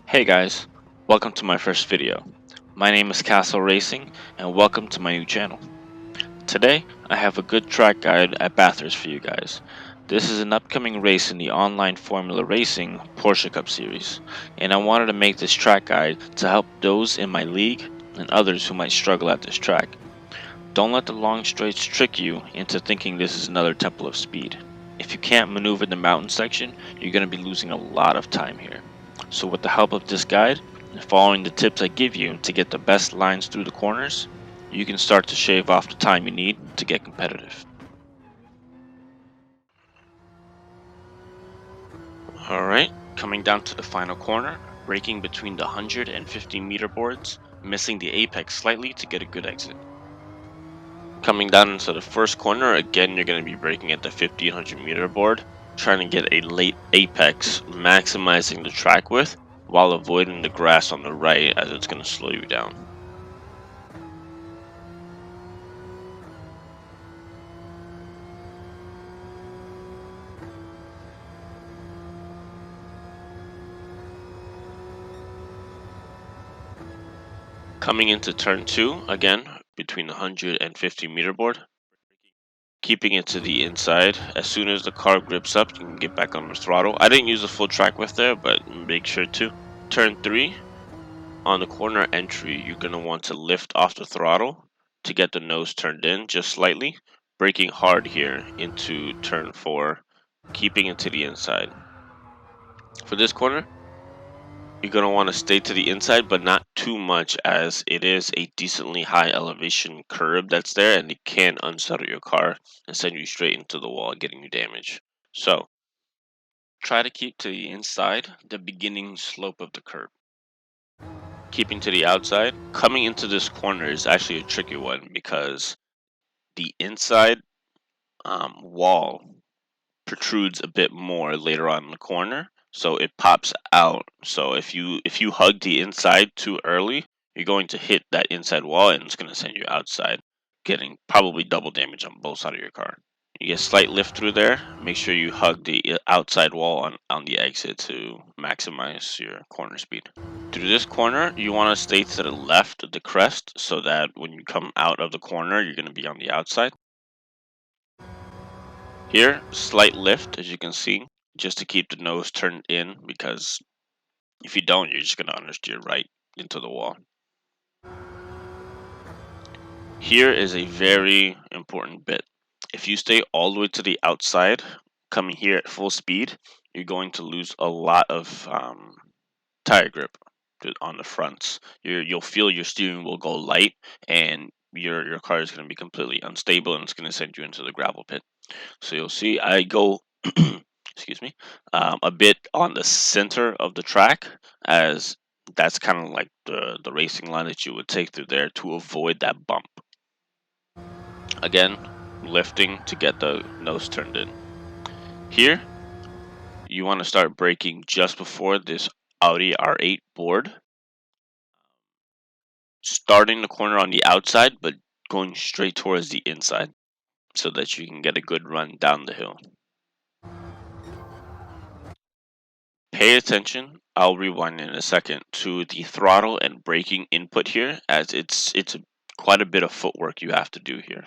Hey guys, welcome to my first video. My name is Castle Racing and welcome to my new channel. Today I have a good track guide at Bathurst for you guys. This is an upcoming race in the online Formula Racing Porsche Cup series, and I wanted to make this track guide to help those in my league and others who might struggle at this track. Don't let the long straights trick you into thinking this is another Temple of Speed. If you can't maneuver the mountain section, you're going to be losing a lot of time here. So with the help of this guide, and following the tips I give you to get the best lines through the corners, you can start to shave off the time you need to get competitive. Alright, coming down to the final corner, braking between the 150 meter boards, missing the apex slightly to get a good exit. Coming down into the first corner, again you're going to be braking at the 1500 meter board, trying to get a late apex, maximizing the track width while avoiding the grass on the right as it's going to slow you down. Coming into turn 2, again between the 150 meter board, keeping it to the inside. As soon as the car grips up, you can get back on the throttle. I didn't use the full track width there, but make sure to. Turn 3, on the corner entry, you're going to want to lift off the throttle to get the nose turned in just slightly, braking hard here into turn 4, keeping it to the inside. For this corner, you're going to want to stay to the inside, but not too much, as it is a decently high elevation curb that's there, and it can unsettle your car and send you straight into the wall, getting you damage. So try to keep to the inside, the beginning slope of the curb. Keeping to the outside, coming into this corner is actually a tricky one because the inside wall protrudes a bit more later on in the corner, so it pops out. So if you hug the inside too early, you're going to hit that inside wall and it's going to send you outside, getting probably double damage on both sides of your car. You get slight lift through there. Make sure you hug the outside wall on the exit to maximize your corner speed. Through this corner, you want to stay to the left of the crest so that when you come out of the corner, you're going to be on the outside. Here, slight lift, as you can see, just to keep the nose turned in, because if you don't, you're just going to understeer right into the wall. Here is a very important bit. If you stay all the way to the outside, coming here at full speed, you're going to lose a lot of tire grip on the fronts. You'll feel your steering will go light, and your car is going to be completely unstable, and it's going to send you into the gravel pit. So you'll see I go excuse me, a bit on the center of the track, as that's kind of like the racing line that you would take through there to avoid that bump. Again, lifting to get the nose turned in. Here, you want to start braking just before this Audi R8 board, starting the corner on the outside but going straight towards the inside so that you can get a good run down the hill. Pay attention, I'll rewind in a second, to the throttle and braking input here, as it's quite a bit of footwork you have to do here.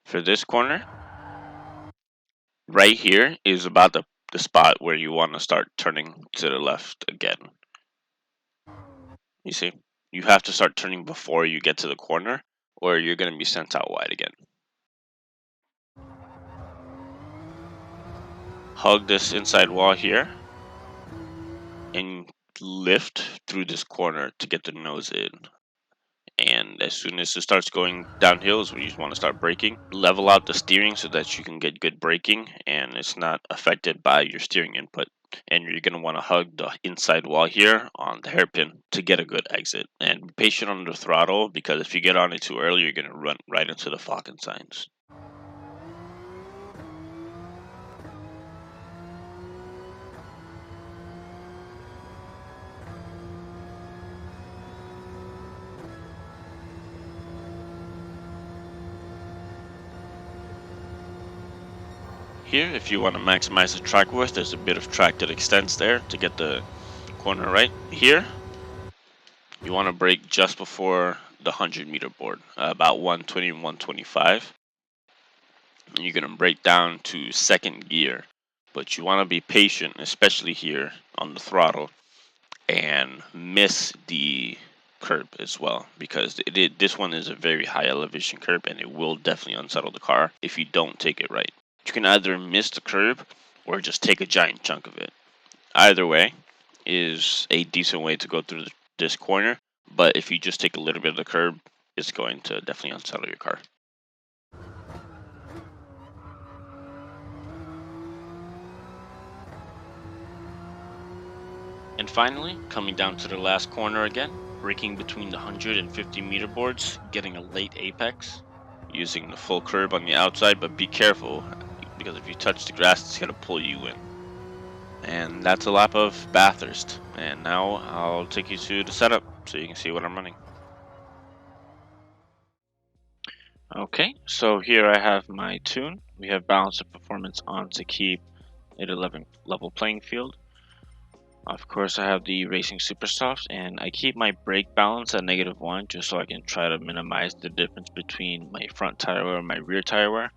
For this corner, right here is about the the spot where you want to start turning to the left again. You see, you have to start turning before you get to the corner, or you're going to be sent out wide again. Hug this inside wall here and lift through this corner to get the nose in. And as soon as it starts going downhill is when you want to start braking. Level out the steering so that you can get good braking and it's not affected by your steering input. And you're going to want to hug the inside wall here on the hairpin to get a good exit. And be patient on the throttle, because if you get on it too early, you're going to run right into the Falcon signs. Here, if you want to maximize the track width, there's a bit of track that extends there to get the corner right. Here, you want to brake just before the 100-meter board, about 120 and 125. And you're going to brake down to second gear, but you want to be patient, especially here on the throttle, and miss the curb as well, because this one is a very high elevation curb and it will definitely unsettle the car if you don't take it right. You can either miss the curb or just take a giant chunk of it. Either way is a decent way to go through this corner, but if you just take a little bit of the curb, it's going to definitely unsettle your car. And finally, coming down to the last corner again, braking between the 150-meter boards, getting a late apex, using the full curb on the outside, but be careful, because if you touch the grass, it's going to pull you in. And that's a lap of Bathurst. And now I'll take you to the setup so you can see what I'm running. Okay, so here I have my tune. We have balance of performance on to keep it a level playing field. Of course, I have the Racing Super Soft, and I keep my brake balance at -1 just so I can try to minimize the difference between my front tire wear and my rear tire wear.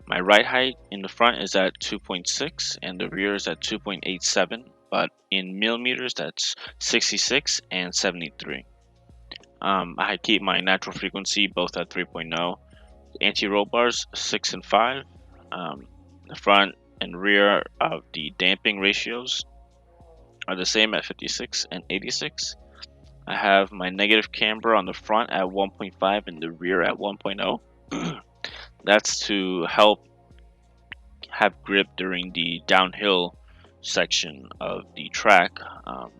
My ride height in the front is at 2.6 and the rear is at 2.87, but in millimeters that's 66 and 73. I keep my natural frequency both at 3.0. Anti-roll bars 6 and 5. The front and rear of the damping ratios are the same at 56 and 86. I have my negative camber on the front at 1.5 and the rear at 1.0. That's to help have grip during the downhill section of the track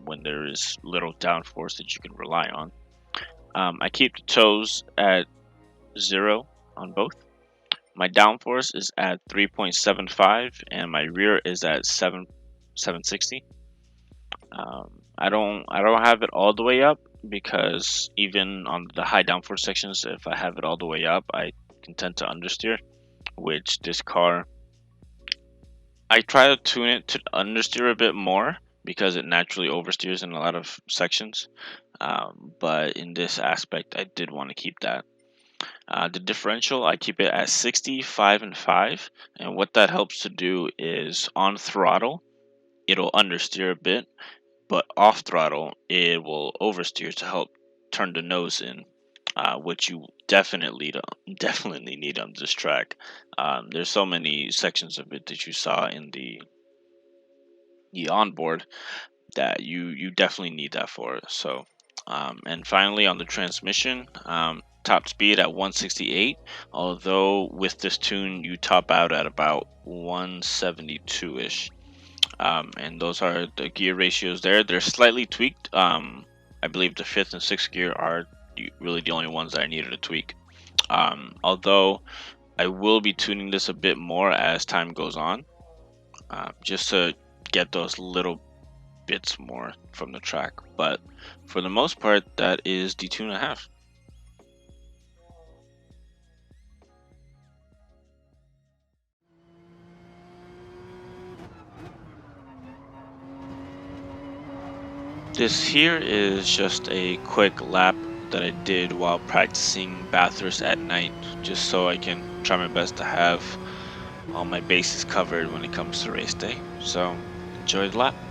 when there is little downforce that you can rely on. I keep the toes at 0 on both. My downforce is at 3.75 and my rear is at 760. I don't have it all the way up, because even on the high downforce sections, if I have it all the way up, I can tend to understeer, which this car, I try to tune it to understeer a bit more because it naturally oversteers in a lot of sections. But in this aspect, I did want to keep that. The differential, I keep it at 60, 5, and 5. And what that helps to do is on throttle, it'll understeer a bit, but off throttle, it will oversteer to help turn the nose in, which you definitely need on this track. There's so many sections of it that you saw in the onboard that you definitely need that for. So, and finally on the transmission, top speed at 168. Although with this tune, you top out at about 172-ish. And those are the gear ratios there. They're slightly tweaked. I believe the 5th and 6th gear are really the only ones that I needed to tweak. Although I will be tuning this a bit more as time goes on, just to get those little bits more from the track. But for the most part, that is the tune I have. This here is just a quick lap that I did while practicing Bathurst at night, just so I can try my best to have all my bases covered when it comes to race day. So enjoy the lap.